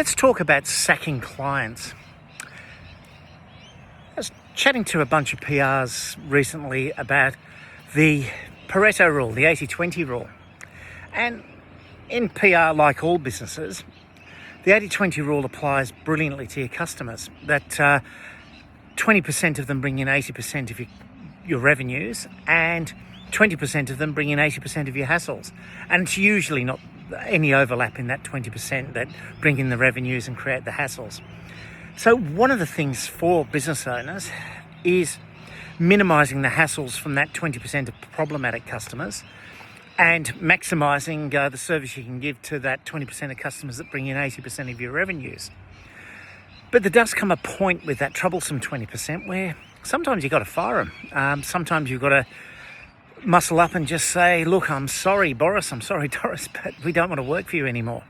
Let's talk about sacking clients. I was chatting to a bunch of PRs recently about the Pareto Rule, the 80-20 rule. And in PR, like all businesses, the 80-20 rule applies brilliantly to your customers, that 20% of them bring in 80% of your revenues and 20% of them bring in 80% of your hassles. And it's usually not any overlap in that 20% that bring in the revenues and create the hassles. So one of the things for business owners is minimizing the hassles from that 20% of problematic customers and maximizing the service you can give to that 20% of customers that bring in 80% of your revenues. But there does come a point with that troublesome 20% where sometimes you've got to fire them. Sometimes you've got to muscle up and just say, look, I'm sorry, Boris, I'm sorry, Doris, but we don't want to work for you anymore.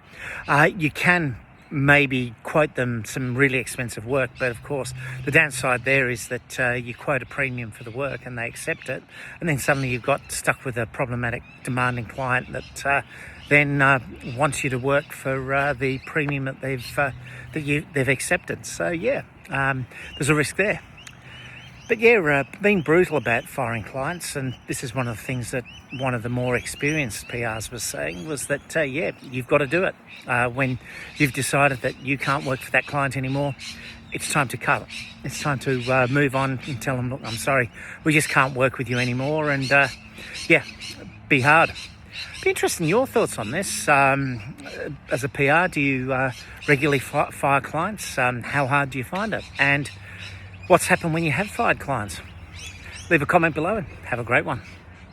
You can maybe quote them some really expensive work, but of course the downside there is that you quote a premium for the work and they accept it, and then suddenly you've got stuck with a problematic, demanding client that then wants you to work for the premium that they've accepted. So yeah, there's a risk there. But yeah, being brutal about firing clients, and this is one of the things that one of the more experienced PRs was saying, was that, yeah, you've got to do it. When you've decided that you can't work for that client anymore, it's time to cut. It's time to move on and tell them, look, I'm sorry, we just can't work with you anymore. And yeah, be hard. Be interested in your thoughts on this. As a PR, do you regularly fire clients? How hard do you find it? And what's happened when you have fired clients? Leave a comment below and have a great one.